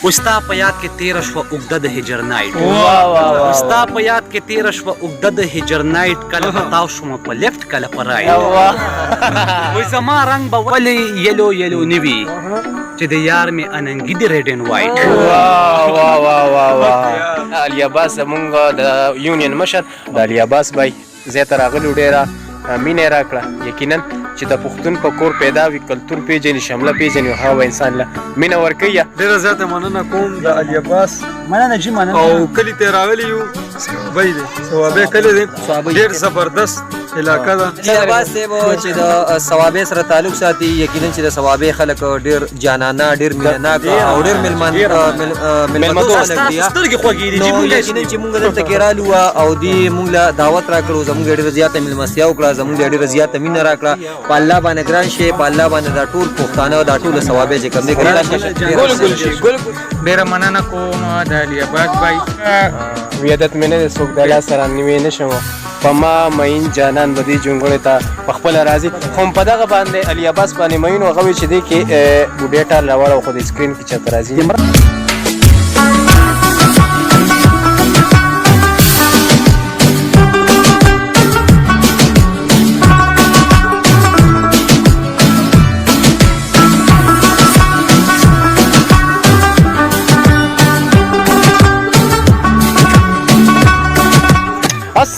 وستا په یاد کې تیره شوه اوږده د هجر نایټ وستا په یاد کې تیره شوه اوږده د هجر نایټ کله به تاو شومه په لیفټ کله په رایټ وایي زما رنګ به ولې یلو یلو نه وي چې د یار مې اننګي د ریډ اینډ وایټ علي عباس زمونږ د یونین مشر د علي عباس بای زه ته راغلو ډېره مینه یې راکړه یقینا چې د پښتون په کور پیدا وي کلتور پیژني شمله پیژني او هغه انسان له مینه ورکوي ډېره زیاته مننه کوم د علي عباس مننه جي مننه او کلي ته راغلي یو بای دی ثوابې کلي دی ډېر زبردست علاقه ده علي عباس صاحب چې د ثوابې سره تعلق ساتي یقینا چې د ثوابې خلک ډېر جانانه ډېر مینهناک او ډېر مېلمندوز خلک دي سترګې خوږې دي نو یقینا چې موږ دلته کې رالو او دوی موږ له دعوت راکړو زموږ ډېره زیاته مېلمستیا وکړه زموږ ډېره زیاته مینه راکړه په الله باندې ګران شي په الله باندې دا ټول پښتانه دا ټول ثوابې چې کوم دي ګران شي ډېره مننه کوم د علي عباس بای ویادت مې نه دی څوک د لاس سره نیوی نه شم په ما مین جانان به دې جونګړې ته په خپله راځي خو په دغه باندې علي عباس باندې مین هغه وی چې دی کې بوډۍ ټال راوړه او خو د سکرین کې چېرته راځي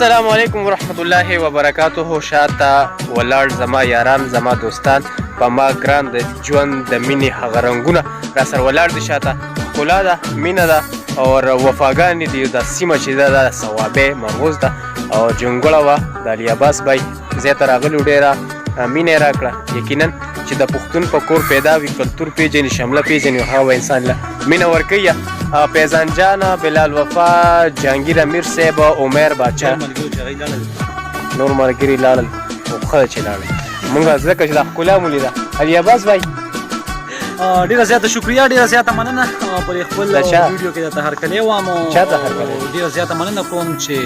السلام علیکم ورحمت الله وبرکاته شاته ولاړ زما یاران زما دوستان په ما ګران د ژوند د مینې هغه رنګونه را سره ولاړ دي شاته ښکلا ده مینه ده او وفاګانې دي دا سیمه چې ده دا ثوابې مرغوز ده او جونګړه وه د علي عباس بای زه ته راغلو ډېره مینه یې راکړه یقینا چې د پښتون په کور پیدا وي کلتور پیژني شمله پیژني او هغه انسان له مینه ورکوي فیضان جان بلال وفا جهانګیر امیر صاحب عمر باچا نور ملګري لاړل او ښه چې لاړل موږ ځکه چې دا ښکلا مو لیده علي عباس بای ډیره زیاته شکریا ډیره زیاته مننه پر خپل ویډیو کې د هرکلی وم ډیره زیاته مننه کوم چې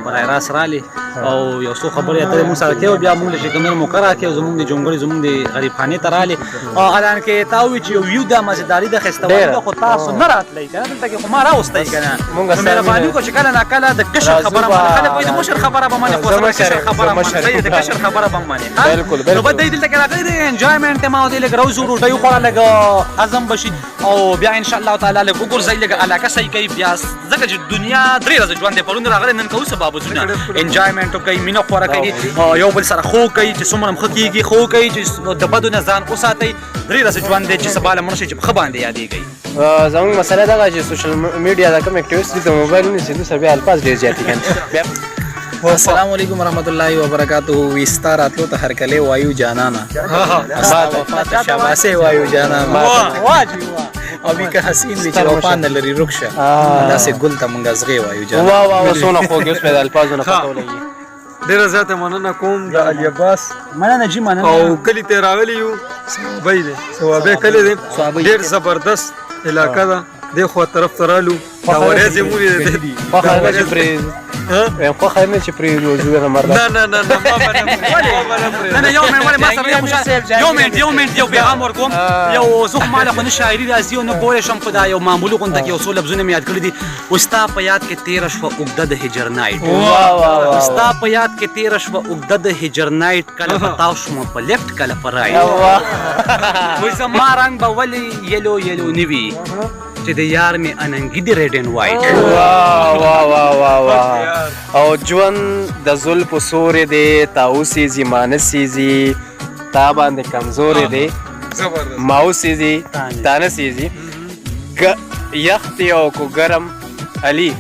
برای راست رالي او یو څو خبرې اترې موږ سره کوي بیا موږ چې کومه مقرره کوي زموږ د جونګړې زموږ د غریبخانې ته رالي الان کې تا وی چې یو د مزیداری د خستوالي خو تاسو نه راتلی کنه دلته کې خو ما راوستای کنه موږ مهرباني کو چې کله نه کله د کشر خبره باندې خلک وایي د مشر خبره به باندې خو کشر خبره باندې د کشر خبره باندې بالکل نو بده دلته کې راغلی د انجوایمنت ما او د لګروزو روټي خوړه لګ اعظم بشي او بیا ان شاء الله تعالی له ګوګل زای لګ علاقه صحیح کوي بیا ځکه چې دنیا درې ورځې ژوند دی پرون راغلی نن کوو سبب وځنه انجوایمنت کوي مینه خوره کوي یو بل سره خو کوي چې څومره مخ کیږي خو کوي چې د بدو نه ځان وساتي درې ورځې ژوند دی چې سباله مرشي چې خو باندې یادېږي زموږ مسله دا چې سوشل میډیا دا کوم اکټیویسټ دي د موبایل نه سیده سبي الفاظ ډیر زیات دي السلام علیکم ورحمت الله وبرکاته وستا راتلو ته هرکلی وایو جانانا وفات شاباسه وایو جانانا او که حسین دی چې وفا نه لري رخصه داسې ګل ته مونږ زغې وایو جانانا واه سونه خوږ اوس په الفاظونه پته ولګي ډېره زیاته مننه کوم د علي عباس مننه جي مننه او کلي ته راغلي یو بای دی ثوابې کلي دی ډېر زبردست علاقه ده دې خوا طرف ته رالو دا ورځې مو دی خو خیر نه چې پرې روزو نه مرده نه ما نه یو منټ ما سره یو منټ یو پیغام ورکوم یو زه مال خو نه شاعري راځي او نه ګورې شم خو دا یو معمولي غونډه کې یو څو لفظونه مې یاد کړي دي وستا په یاد کې تیره شوه اوږده د هجر نایټ وستا په یاد کې تیره شوه اوږده د هجر نایټ کله به تاو شومه په لیفټ کله په رایټ وایي زما رنګ به ولې یلو یلو نه وي چې د یار مې اننګي د ریډ اینډ وایټ او ژوند د زلفو سورې دی تا اوسېږي ما نسېږي تا باندې کمزورې دی ما اوسېږي تا نسېږي یخ دی او کو ګرم علي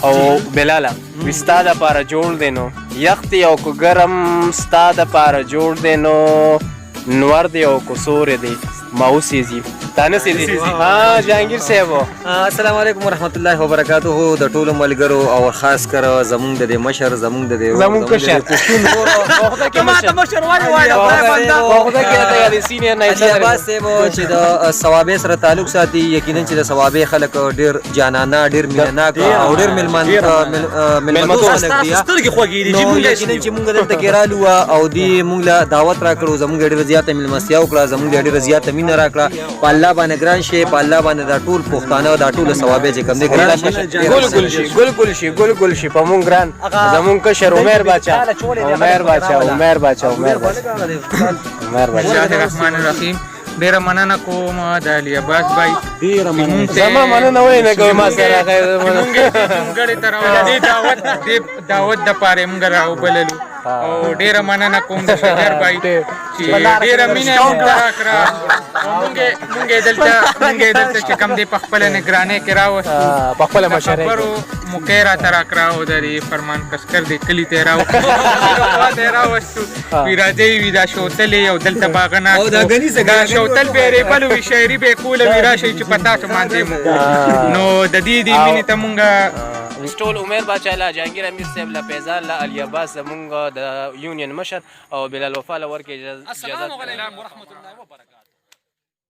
او بلاله وي ستا دپاره جوړ دی نو یخ دی او کو ګرم ستا دپاره جوړ دی نو نور دی او کو سورې دی ما اوسېږي تا نسېږي جهانګیر صاحب السلام علیکم ورحمت الله وبرکاته د ټولو ملګرو او خاص کر زمونږ د مشر زمونږ د زمونږ کشر علي عباس صاحب چې د ثوابې سره تعلق ساتي یقینا چې د ثوابې خلک ډېر جانانه ډېر مینهناک او ډېر مېلمندوز خلک دي سترګې خوږې دي نو یقینا چې موږ دلته کې رالو او دوی موږ له دعوت راکړو زموږ ډېره زیاته مېلمستیا وکړه زموږ ډېره زیاته مینه راکړه په الله باندې ګران شي په الله باندې دا ټول پښتانه او دا ټول ثوابه چې کوم دي ګل ګل شي په مونږ ګران زمون کشر عمر باچا بسم الله الرحمن الرحیم ډیره مننه کوم د علي عباس بھائی ډیره مننه زما مننه وای نه کوم ما سره غړي تر دې دعوت د پاره موږ راوبللو او ډیره مننه کوم د شجر بھائی چې ډیره مینه راکړه موږ دلته چې کم دی په خپل نگرانۍ کې راوستو په خپل مشره مکیرا ترا کراو د فرمان کسکر د کلی ته راوستو ویراځي ویدا شوتلې او دلته باغنا او دا شوتل به ریبل وی شاعري به کوله ویرا شي چې پتا ته مانځي نو د دې مینې ته مونږه سټول عمر باچا لا جهانگیر امیر صاحب لا فیضان لا علي عباس مونږ د یونین مشر او بلال وفا ورکه اجازه. السلام علیکم ورحمت الله وبرکاته.